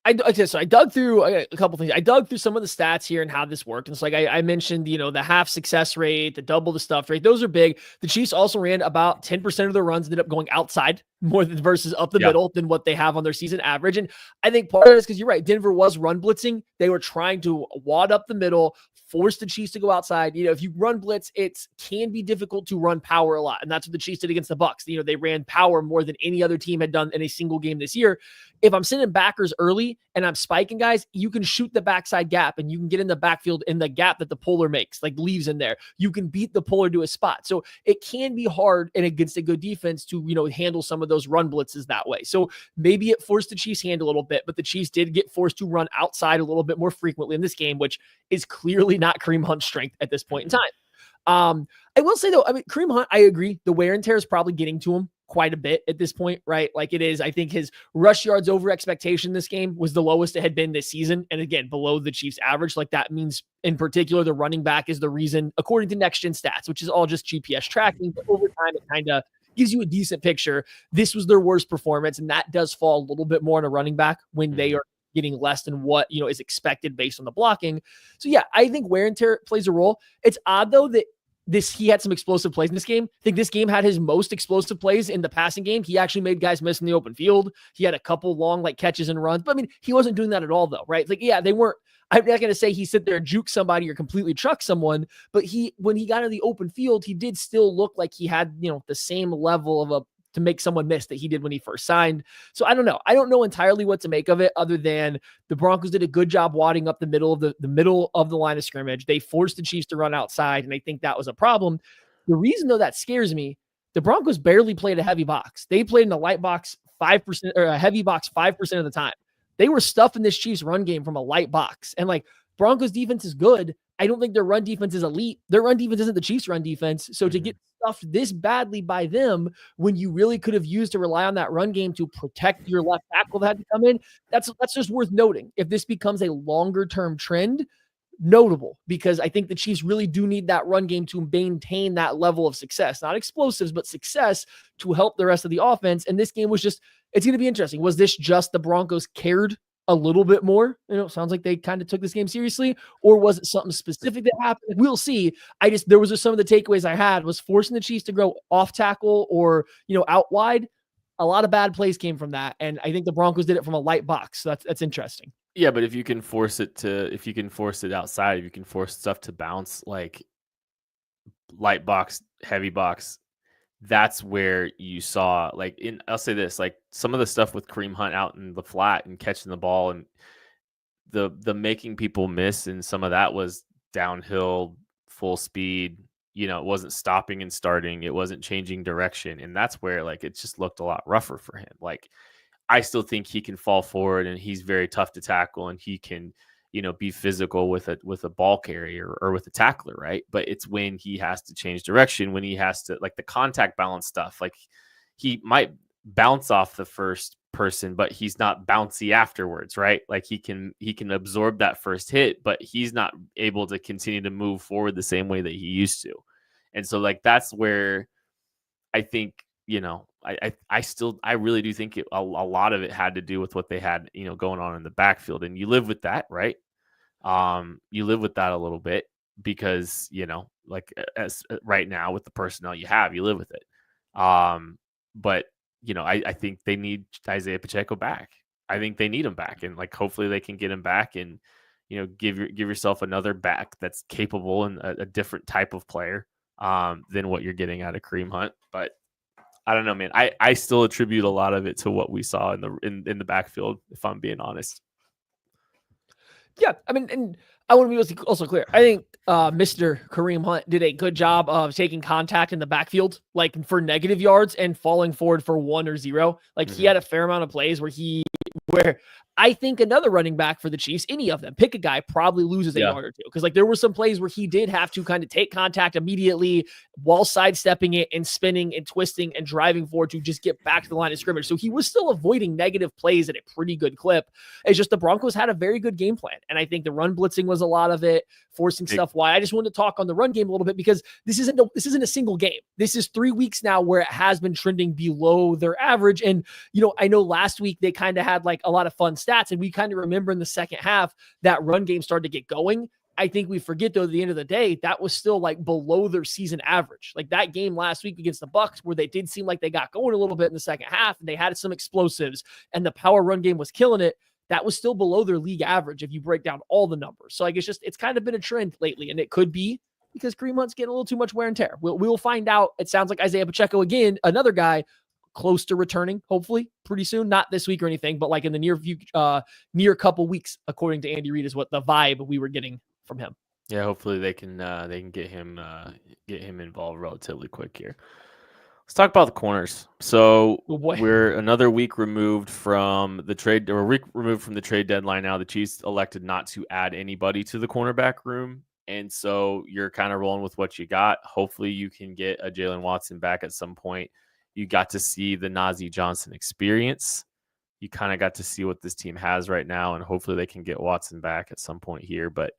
I dug through a couple things. I dug through some of the stats here and how this worked. And so I mentioned, the half success rate, the double the stuff rate. Those are big. The Chiefs also ran about 10% of their runs ended up going outside more than versus up the Yeah. middle than what they have on their season average. And I think part of it is because you're right. Denver was run blitzing. They were trying to wad up the middle, force the Chiefs to go outside. If you run blitz, it can be difficult to run power a lot. And that's what the Chiefs did against the Bucs. They ran power more than any other team had done in a single game this year. If I'm sending backers early and I'm spiking guys, you can shoot the backside gap and you can get in the backfield in the gap that the puller makes, like leaves in there. You can beat the puller to a spot. So it can be hard and against a good defense to, handle some of those run blitzes that way. So maybe it forced the Chiefs' hand a little bit, but the Chiefs did get forced to run outside a little bit more frequently in this game, which is clearly not Kareem Hunt's strength at this point in time. I will say though, Kareem Hunt, I agree. The wear and tear is probably getting to him quite a bit at this point, right? Like it is, I think his rush yards over expectation this game was the lowest it had been this season. And again, below the Chiefs average. Like that means in particular, the running back is the reason, according to Next Gen Stats, which is all just GPS tracking, but over time, it kind of gives you a decent picture. This was their worst performance. And that does fall a little bit more on a running back when they are getting less than what, is expected based on the blocking. So yeah, I think wear and tear plays a role. It's odd though that he had some explosive plays in this game. I think this game had his most explosive plays in the passing game. He actually made guys miss in the open field. He had a couple long catches and runs, but he wasn't doing that at all though, right? They weren't. I'm not going to say he sit there and juke somebody or completely truck someone, but when he got in the open field, he did still look like he had, the same level of to make someone miss that he did when he first signed. So I don't know. I don't know entirely what to make of it other than the Broncos did a good job wadding up the middle of the middle of the line of scrimmage. They forced the Chiefs to run outside, and I think that was a problem. The reason though that scares me, the Broncos barely played a heavy box. They played in a light box 5% or a heavy box 5% of the time. They were stuffing this Chiefs run game from a light box. And Broncos defense is good. I don't think their run defense is elite. Their run defense isn't the Chiefs run defense. So to get stuffed this badly by them when you really could have used to rely on that run game to protect your left tackle that had to come in, that's just worth noting. If this becomes a longer term trend, notable, because I think the Chiefs really do need that run game to maintain that level of success, not explosives, but success to help the rest of the offense. And this game was it's going to be interesting. Was this just the Broncos cared a little bit more? Sounds like they kind of took this game seriously, or was it something specific that happened? We'll see. There was just some of the takeaways I had was forcing the Chiefs to go off tackle or, out wide. A lot of bad plays came from that. And I think the Broncos did it from a light box. So that's interesting. Yeah, but if you can force it outside, if you can force stuff to bounce, like light box, heavy box, that's where you saw, I'll say this, some of the stuff with Kareem Hunt out in the flat and catching the ball and the making people miss, and some of that was downhill, full speed. It wasn't stopping and starting. It wasn't changing direction. And that's where it just looked a lot rougher for him. I still think he can fall forward and he's very tough to tackle and he can, be physical with a ball carrier or with a tackler, right? But it's when he has to change direction, when he has to, the contact balance stuff, he might bounce off the first person, but he's not bouncy afterwards, right? He can absorb that first hit, but he's not able to continue to move forward the same way that he used to. And so that's where I think, I really do think a lot of it had to do with what they had, going on in the backfield, and you live with that, right? You live with that a little bit because, as right now with the personnel you have, you live with it. But I think they need Isaiah Pacheco back. I think they need him back, and hopefully they can get him back and, give yourself another back that's capable and a different type of player than what you're getting out of Kareem Hunt. But I don't know, man. I still attribute a lot of it to what we saw in the backfield, if I'm being honest. Yeah, and I want to be also clear. I think Mr. Kareem Hunt did a good job of taking contact in the backfield, for negative yards and falling forward for 1 or 0. He had a fair amount of plays where I think another running back for the Chiefs, any of them, pick a guy, probably loses a yard or two. Because there were some plays where he did have to kind of take contact immediately while sidestepping it and spinning and twisting and driving forward to just get back to the line of scrimmage. So he was still avoiding negative plays at a pretty good clip. It's just the Broncos had a very good game plan. And I think the run blitzing was a lot of it, forcing stuff wide. I just wanted to talk on the run game a little bit because this isn't a single game. This is 3 weeks now where it has been trending below their average. And, I know last week they kind of had a lot of fun stats, and we kind of remember in the second half that run game started to get going. I think we forget, though, at the end of the day, that was still like below their season average. Like that game last week against the Bucs, where they did seem like they got going a little bit in the second half and they had some explosives and the power run game was killing it. That was still below their league average if you break down all the numbers. So it's kind of been a trend lately, and it could be because Kareem Hunt's getting a little too much wear and tear. We'll find out. It sounds like Isaiah Pacheco again, another guy close to returning, hopefully pretty soon, not this week or anything, but like in the near future, near couple weeks, according to Andy Reid, is what the vibe we were getting from him. Yeah, hopefully they can get him involved relatively quick here. Let's talk about the corners. So we're another week removed from the trade, or a week removed from the trade deadline now. The Chiefs elected not to add anybody to the cornerback room. And so you're kind of rolling with what you got. Hopefully you can get a Jalen Watson back at some point. You got to see the Nazeeh Johnson experience. You kind of got to see what this team has right now, and hopefully they can get Watson back at some point here. But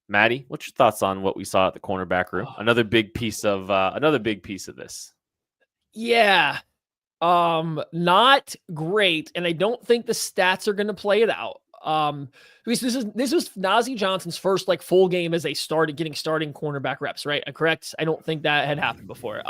Maddie, what's your thoughts on what we saw at the cornerback room? Another big piece of this. Yeah. Not great. And I don't think the stats are going to play it out. This was Nazeeh Johnson's first like full game as they started getting starting cornerback reps, right? Correct? I don't think that had happened before.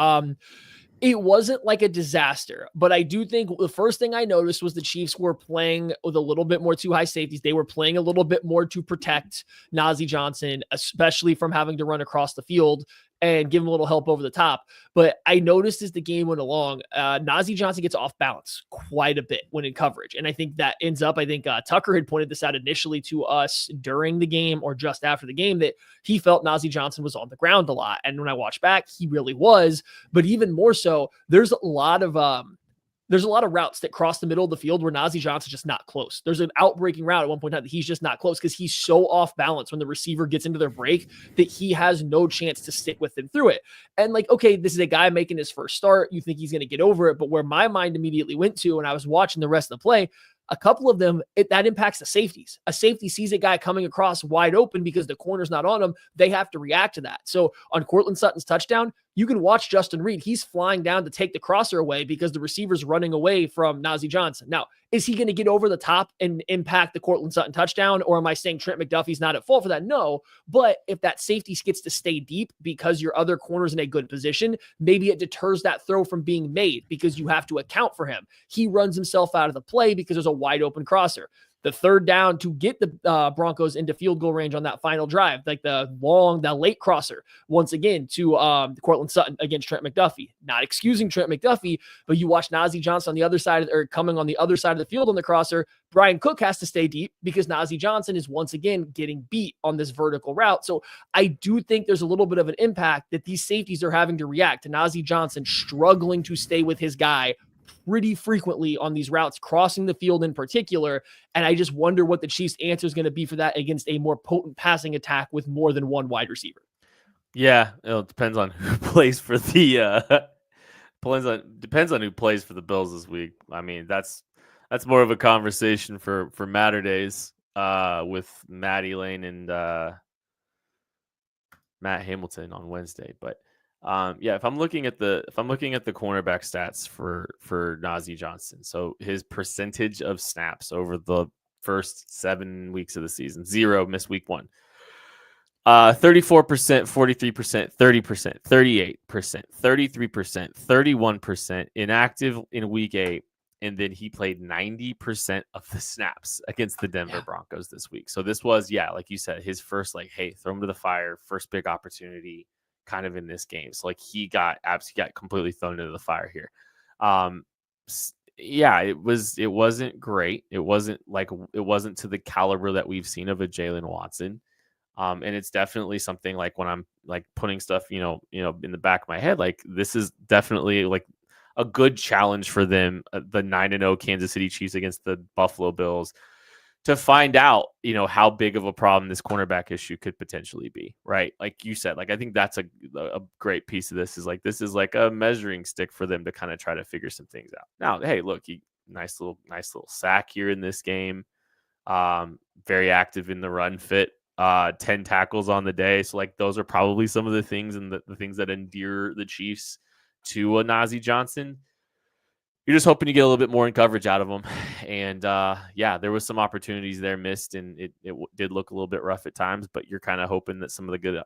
It wasn't like a disaster, but I do think the first thing I noticed was the Chiefs were playing with a little bit more 2 high safeties. They were playing a little bit more to protect Nazeeh Johnson, especially from having to run across the field and give him a little help over the top. But I noticed as the game went along, Nazeeh Johnson gets off balance quite a bit when in coverage. And I think that ends up, Tucker had pointed this out initially to us during the game or just after the game, that he felt Nazeeh Johnson was on the ground a lot. And when I watched back, he really was. But even more so, there's a lot of routes that cross the middle of the field where Nazeeh Johnson's just not close. There's an outbreaking route at one point in time that he's just not close because he's so off balance when the receiver gets into their break that he has no chance to stick with him through it. And like, okay, this is a guy making his first start. You think he's going to get over it. But where my mind immediately went to when I was watching the rest of the play, a couple of them, that impacts the safeties. A safety sees a guy coming across wide open because the corner's not on him. They have to react to that. So on Courtland Sutton's touchdown, you can watch Justin Reid. He's flying down to take the crosser away because the receiver's running away from Nazeeh Johnson. Now, is he going to get over the top and impact the Courtland Sutton touchdown? Or am I saying Trent McDuffie's not at fault for that? No. But if that safety gets to stay deep because your other corner's in a good position, maybe it deters that throw from being made because you have to account for him. He runs himself out of the play because there's a wide open crosser. The third down to get the Broncos into field goal range on that final drive, like the late crosser, once again to Courtland Sutton against Trent McDuffie. Not excusing Trent McDuffie, but you watch Nazeeh Johnson on the other side, or coming on the other side of the field on the crosser. Brian Cook has to stay deep because Nazeeh Johnson is once again getting beat on this vertical route. So I do think there's a little bit of an impact that these safeties are having to react to Nazeeh Johnson struggling to stay with his guy pretty frequently on these routes, crossing the field in particular. And I just wonder what the Chiefs' answer is going to be for that against a more potent passing attack with more than one wide receiver. Yeah, it depends on who plays for the depends on who plays for the Bills this week. I mean, that's more of a conversation for Matter Days with Maddie Lane and Matt Hamilton on Wednesday. But if I'm looking at the cornerback stats for Nazeeh Johnson, so his percentage of snaps over the first 7 weeks of the season, 0, missed week 1. 34%, 43%, 30%, 38%, 33%, 31%, inactive in week 8, and then he played 90% of the snaps against the Denver Broncos this week. So this was, like you said, his first throw him to the fire, first big opportunity kind of in this game. So he got completely thrown into the fire here. It wasn't great. It wasn't to the caliber that we've seen of a Jalen Watson. And it's definitely something when I'm putting stuff, in the back of my head, this is definitely a good challenge for them, the 9-0 Kansas City Chiefs against the Buffalo Bills, to find out, how big of a problem this cornerback issue could potentially be, right? Like you said, I think that's a great piece of this is this is a measuring stick for them to kind of try to figure some things out. Now, hey, look, nice little sack here in this game. Very active in the run fit, 10 tackles on the day. So those are probably some of the things and the things that endear the Chiefs to a Nazeeh Johnson. you're just hoping you get a little bit more in coverage out of them. And yeah, there was some opportunities there missed, and it did look a little bit rough at times, but you're kind of hoping that some of the good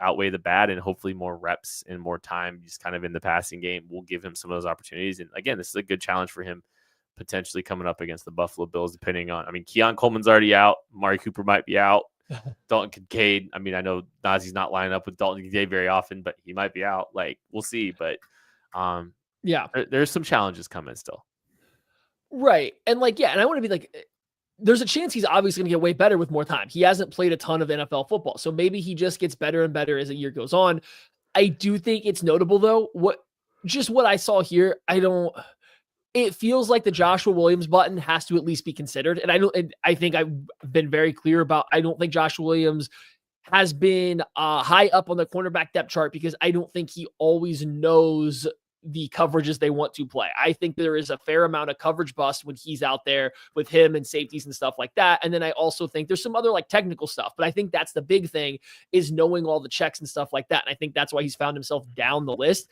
outweigh the bad, and hopefully more reps and more time just kind of in the passing game will give him some of those opportunities. And again, this is a good challenge for him potentially coming up against the Buffalo Bills, depending on, I mean, Keon Coleman's already out. Mari Cooper might be out. Dalton Kincaid. I mean, I know Nazee's not lining up with Dalton Kincaid very often, but he might be out. Like, we'll see. But yeah, there's some challenges coming still. Right. And like, yeah, and I want to be like, there's a chance he's obviously going to get way better with more time. He hasn't played a ton of NFL football, so maybe he just gets better and better as the year goes on. I do think it's notable though, what I saw here, it feels like the Joshua Williams button has to at least be considered. And I think I've been very clear about, I don't think Joshua Williams has been high up on the cornerback depth chart because I don't think he always knows the coverages they want to play. I think there is a fair amount of coverage bust when he's out there with him and safeties and stuff like that. And then I also think there's some other like technical stuff, but I think that's the big thing is knowing all the checks and stuff like that. And I think that's why he's found himself down the list.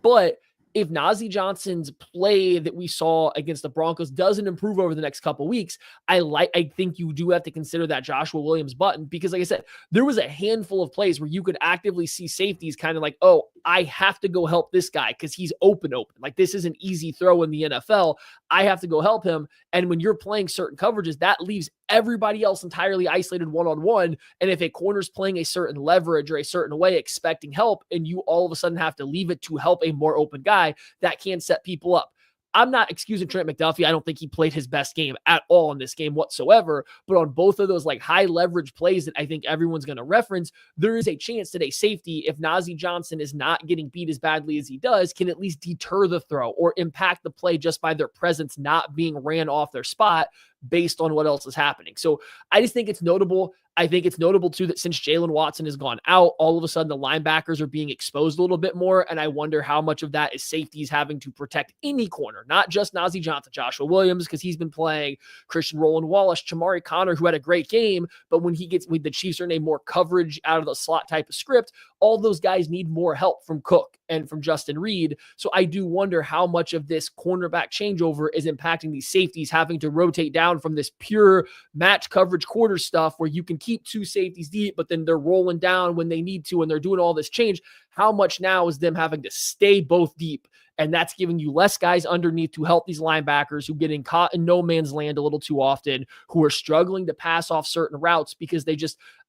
But if Nazeeh Johnson's play that we saw against the Broncos doesn't improve over the next couple of weeks, I think you do have to consider that Joshua Williams button, because like I said, there was a handful of plays where you could actively see safeties kind of like, oh, I have to go help this guy because he's open. Like, this is an easy throw in the NFL. I have to go help him. And when you're playing certain coverages, that leaves everybody else entirely isolated one-on-one. And if a corner's playing a certain leverage or a certain way expecting help, and you all of a sudden have to leave it to help a more open guy, that can set people up. I'm not excusing Trent McDuffie. I don't think he played his best game at all in this game whatsoever. But on both of those like high leverage plays that I think everyone's going to reference, there is a chance that a safety, if Nazeeh Johnson is not getting beat as badly as he does, can at least deter the throw or impact the play just by their presence not being ran off their spot based on what else is happening. So I just think it's notable. I think it's notable too that since Jalen Watson has gone out, all of a sudden the linebackers are being exposed a little bit more. And I wonder how much of that is safeties having to protect any corner, not just Nazeeh Johnson, Joshua Williams, because he's been playing, Christian Roland Wallace, Chamari Connor, who had a great game. But when the Chiefs are in a more coverage out of the slot type of script, all those guys need more help from Cook and from Justin Reid. So I do wonder how much of this cornerback changeover is impacting these safeties having to rotate down from this pure match coverage quarter stuff where you can keep two safeties deep, but then they're rolling down when they need to, and they're doing all this change. How much now is them having to stay both deep? And that's giving you less guys underneath to help these linebackers who are getting caught in no man's land a little too often, who are struggling to pass off certain routes because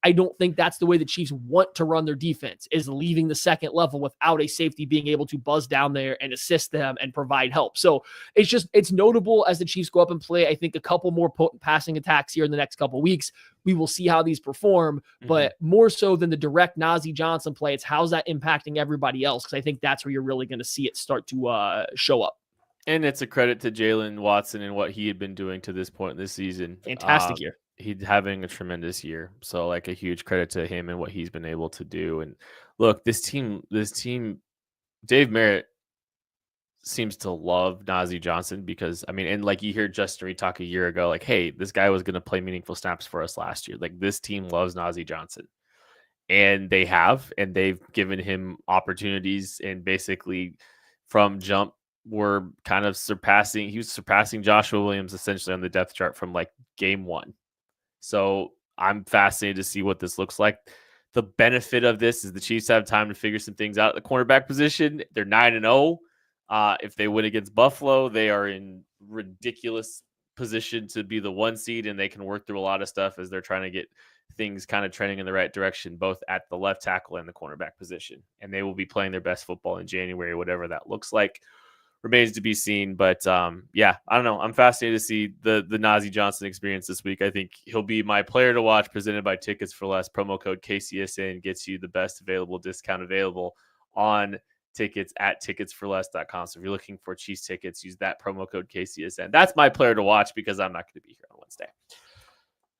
I don't think that's the way the Chiefs want to run their defense, is leaving the second level without a safety being able to buzz down there and assist them and provide help. So it's notable as the Chiefs go up and play, I think, a couple more potent passing attacks here in the next couple of weeks. We will see how these perform, but more so than the direct Nazeeh Johnson play, it's how's that impacting everybody else? Because I think that's where you're really going to see it start to show up. And it's a credit to Jalen Watson and what he had been doing to this point in this season. Fantastic year. He's having a tremendous year. So like a huge credit to him and what he's been able to do. And look, this team, Dave Merritt seems to love Nazeeh Johnson because, I mean, and like you hear Justin Reid talk a year ago, like, hey, this guy was going to play meaningful snaps for us last year. Like, this team loves Nazeeh Johnson. And they have, and they've given him opportunities, and basically from jump were kind of surpassing Joshua Williams essentially on the depth chart from like game one. So I'm fascinated to see what this looks like. The benefit of this is the Chiefs have time to figure some things out at the cornerback position. They're 9-0. If they win against Buffalo, they are in ridiculous position to be the 1 seed, and they can work through a lot of stuff as they're trying to get things kind of trending in the right direction, both at the left tackle and the cornerback position. And they will be playing their best football in January, whatever that looks like. Remains to be seen. But yeah, I don't know. I'm fascinated to see the Nazeeh Johnson experience this week. I think he'll be my player to watch, presented by Tickets for Less. Promo code KCSN gets you the best available discount available on tickets at ticketsforless.com. So if you're looking for Chiefs tickets, use that promo code KCSN. That's my player to watch because I'm not going to be here on Wednesday.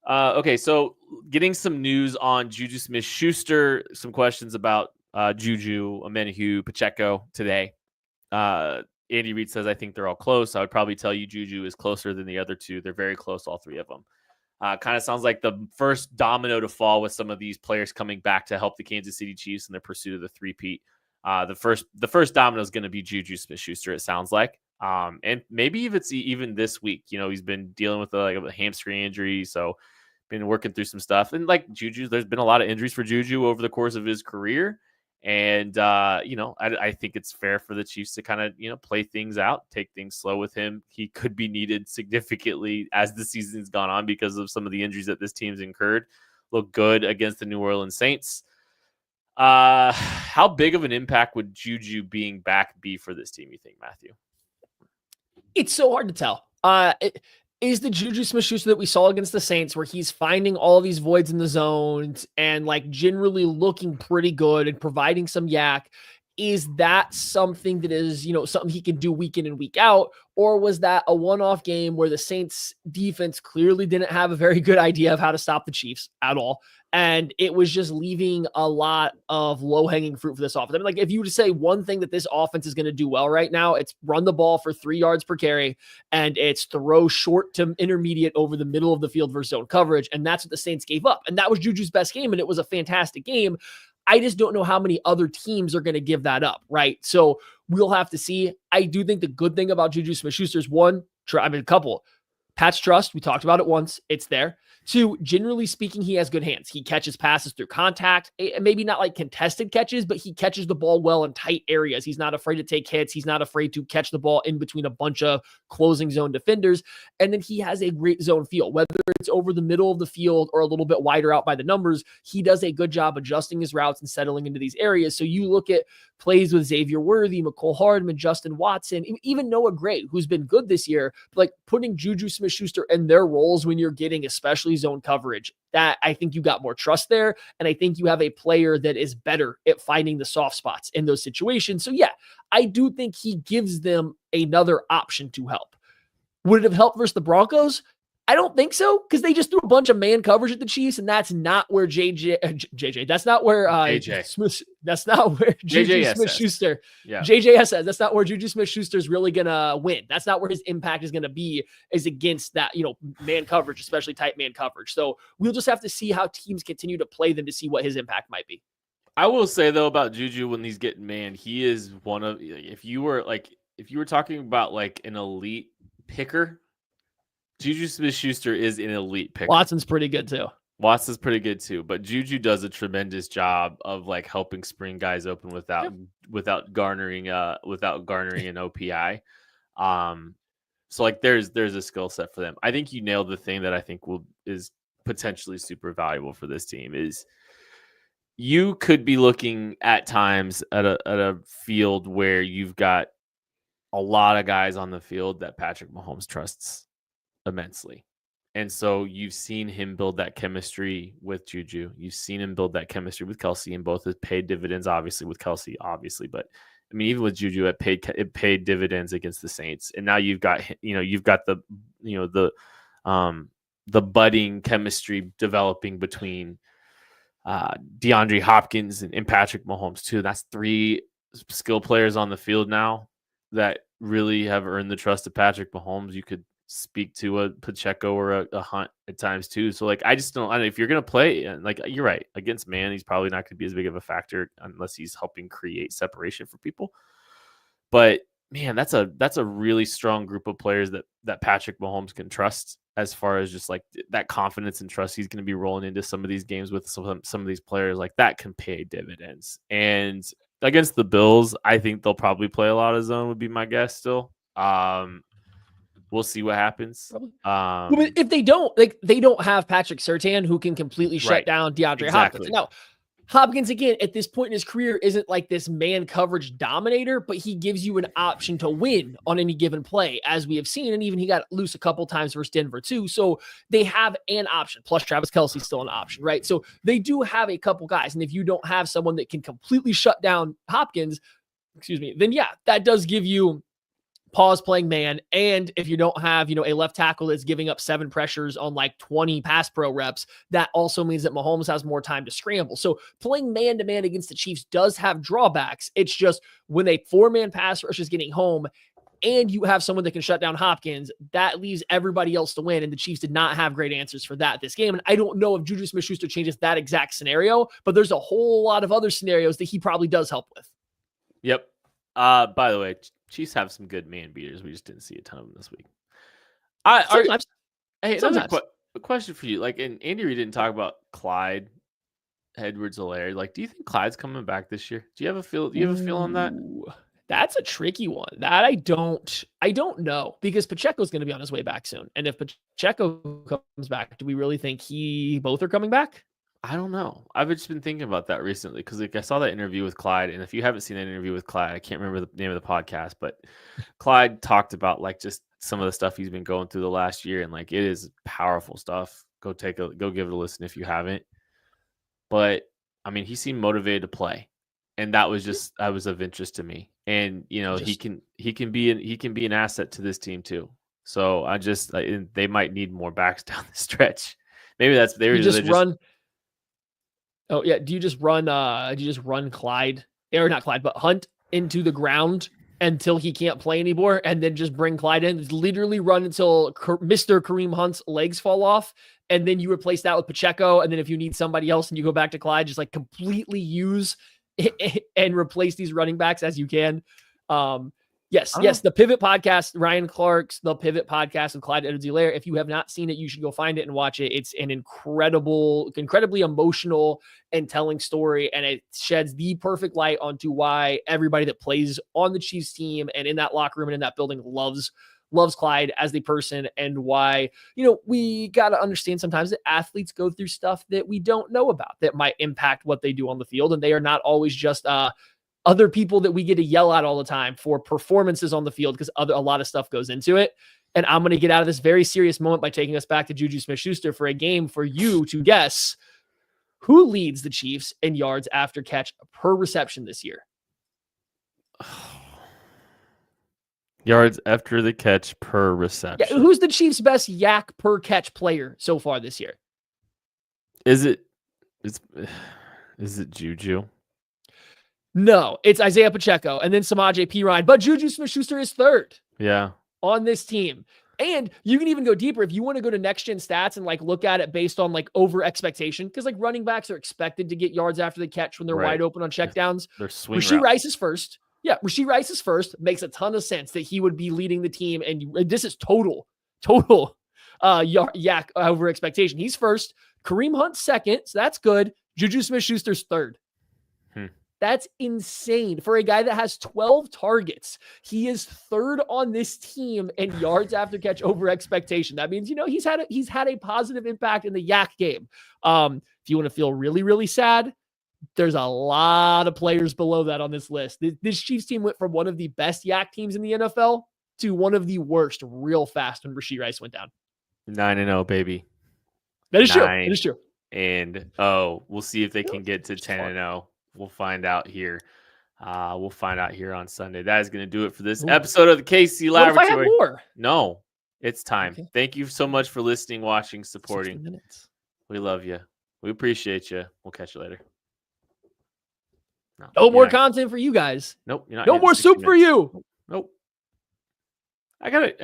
Okay, so getting some news on Juju Smith-Schuster, some questions about Juju, Amenahu, Pacheco today. Andy Reid says, I think they're all close. I would probably tell you Juju is closer than the other two. They're very close, all three of them. Kind of sounds like the first domino to fall with some of these players coming back to help the Kansas City Chiefs in their pursuit of the three-peat. The first domino is going to be Juju Smith-Schuster, it sounds like. And maybe even this week, he's been dealing with a hamstring injury. So been working through some stuff. And like Juju, there's been a lot of injuries for Juju over the course of his career. And, I think it's fair for the Chiefs to kind of, play things out, take things slow with him. He could be needed significantly as the season's gone on because of some of the injuries that this team's incurred. Look good against the New Orleans Saints. How big of an impact would Juju being back be for this team, you think, Matthew? It's so hard to tell. Is the Juju Smith-Schuster that we saw against the Saints, where he's finding all these voids in the zones and like generally looking pretty good and providing some yak, is that something that is, something he can do week in and week out? Or was that a one-off game where the Saints defense clearly didn't have a very good idea of how to stop the Chiefs at all? And it was just leaving a lot of low-hanging fruit for this offense. I mean, like if you were to say one thing that this offense is going to do well right now, it's run the ball for 3 yards per carry, and it's throw short to intermediate over the middle of the field versus zone coverage. And that's what the Saints gave up. And that was Juju's best game, and it was a fantastic game. I just don't know how many other teams are going to give that up, right? So we'll have to see. I do think the good thing about Juju Smith-Schuster is a couple. Pat's trust, we talked about it once. It's there. 2, generally speaking, he has good hands. He catches passes through contact, maybe not like contested catches, but he catches the ball well in tight areas. He's not afraid to take hits. He's not afraid to catch the ball in between a bunch of closing zone defenders. And then he has a great zone feel, whether it's over the middle of the field or a little bit wider out by the numbers. He does a good job adjusting his routes and settling into these areas. So you look at plays with Xavier Worthy, McCole Hardman, Justin Watson, even Noah Gray, who's been good this year, like putting Juju Smith-Schuster in their roles when you're getting especially zone coverage, that I think you got more trust there. And I think you have a player that is better at finding the soft spots in those situations. So yeah, I do think he gives them another option to help. Would it have helped versus the Broncos? I don't think so, because they just threw a bunch of man coverage at the Chiefs, and that's not where that's not where Juju Smith-Schuster, JJSS, that's not where Juju Smith-Schuster is really gonna win. That's not where his impact is gonna be, is against that, man coverage, especially tight man coverage. So we'll just have to see how teams continue to play them to see what his impact might be. I will say though about Juju, when he's getting man, he is one of, if you were talking about like an elite picker, Juju Smith-Schuster is an elite picker. Watson's pretty good too. But Juju does a tremendous job of like helping spring guys open without garnering an OPI. So like there's a skill set for them. I think you nailed the thing that I think is potentially super valuable for this team is you could be looking at times at a field where you've got a lot of guys on the field that Patrick Mahomes trusts immensely. And so you've seen him build that chemistry with Juju. You've seen him build that chemistry with Kelsey, and both has paid dividends, obviously, with Kelsey, obviously. But I mean, even with Juju, it paid dividends against the Saints. And now you've got the budding chemistry developing between DeAndre Hopkins and Patrick Mahomes too. That's 3 skill players on the field now that really have earned the trust of Patrick Mahomes. You could speak to a Pacheco or a Hunt at times too. So like, I don't know if you're going to play, like you're right, against man, he's probably not going to be as big of a factor unless he's helping create separation for people. But man, that's a really strong group of players that Patrick Mahomes can trust, as far as just like that confidence and trust he's going to be rolling into some of these games with some of these players. Like that can pay dividends. And against the Bills, I think they'll probably play a lot of zone, would be my guess still. We'll see what happens. If they don't, they don't have Patrick Surtain who can completely shut down DeAndre Hopkins. Now, Hopkins, again, at this point in his career, isn't like this man coverage dominator, but he gives you an option to win on any given play, as we have seen. And even he got loose a couple times versus Denver too. So they have an option. Plus Travis Kelce's still an option, right? So they do have a couple guys. And if you don't have someone that can completely shut down Hopkins, then yeah, that does give you pause playing man. And if you don't have, a left tackle that's giving up 7 pressures on like 20 pass pro reps, that also means that Mahomes has more time to scramble. So playing man to man against the Chiefs does have drawbacks. It's just when a 4-man pass rush is getting home and you have someone that can shut down Hopkins, that leaves everybody else to win. And the Chiefs did not have great answers for that this game. And I don't know if Juju Smith-Schuster changes that exact scenario, but there's a whole lot of other scenarios that he probably does help with. Yep. By the way, Chiefs have some good man beaters. We just didn't see a ton of them this week. Sometimes. Hey, Sometimes. a question for you. Like, and Andy Reid didn't talk about Clyde Edwards-Helaire. Like, do you think Clyde's coming back this year? Do you have a feel? Do you have a feel on that? Ooh, that's a tricky one. That I don't know, because Pacheco's going to be on his way back soon. And if Pacheco comes back, do we really think both are coming back? I don't know. I've just been thinking about that recently because like I saw that interview with Clyde, and if you haven't seen that interview with Clyde, I can't remember the name of the podcast, but Clyde talked about like just some of the stuff he's been going through the last year, and like it is powerful stuff. Go give it a listen if you haven't. But I mean, he seemed motivated to play, and that was of interest to me. And you know, he can be an asset to this team too. So they might need more backs down the stretch. Maybe run. Oh yeah, do you just run Clyde, or not Clyde, but Hunt into the ground until he can't play anymore, and then just bring Clyde in? It's literally run until Mr. Kareem Hunt's legs fall off, and then you replace that with Pacheco, and then if you need somebody else and you go back to Clyde, just like completely use and replace these running backs as you can. Yes, the Pivot Podcast, Ryan Clark's The Pivot Podcast with Clyde Edwards-Helaire. If you have not seen it, you should go find it and watch it. It's an incredibly emotional and telling story, and it sheds the perfect light onto why everybody that plays on the Chiefs team and in that locker room and in that building loves Clyde as the person, and why, we got to understand sometimes that athletes go through stuff that we don't know about that might impact what they do on the field, and they are not always just other people that we get to yell at all the time for performances on the field, because a lot of stuff goes into it. And I'm going to get out of this very serious moment by taking us back to Juju Smith-Schuster for a game for you to guess who leads the Chiefs in yards after catch per reception this year. Yards after the catch per reception. Yeah, who's the Chiefs' best yak per catch player so far this year? Is it Juju? No, it's Isaiah Pacheco and then Samaje Perine. But Juju Smith-Schuster is third. Yeah. On this team. And you can even go deeper if you want to go to next gen stats and like look at it based on like over expectation, because like running backs are expected to get yards after the catch when they're wide open on checkdowns. They're swing Rashee Rice is first. Yeah, Rashee Rice is first. Makes a ton of sense that he would be leading the team, and this is total yak over expectation. He's first. Kareem Hunt second, so that's good. Juju Smith-Schuster's third. That's insane. For a guy that has 12 targets, he is third on this team in yards after catch over expectation. That means, he's had a positive impact in the yak game. If you want to feel really, really sad, there's a lot of players below that on this list. This Chiefs team went from one of the best yak teams in the NFL to one of the worst real fast when Rashee Rice went down. 9-0, baby. That is true. It is true. And we'll see if they can get to 10-0. We'll find out here. We'll find out here on Sunday. That is going to do it for this episode of the KC Laboratory. What if I have more? No, it's time. Okay. Thank you so much for listening, watching, supporting. 60 minutes. We love you. We appreciate you. We'll catch you later. No more content for you guys. Nope. You're not. No more soup for you. Nope. I got it.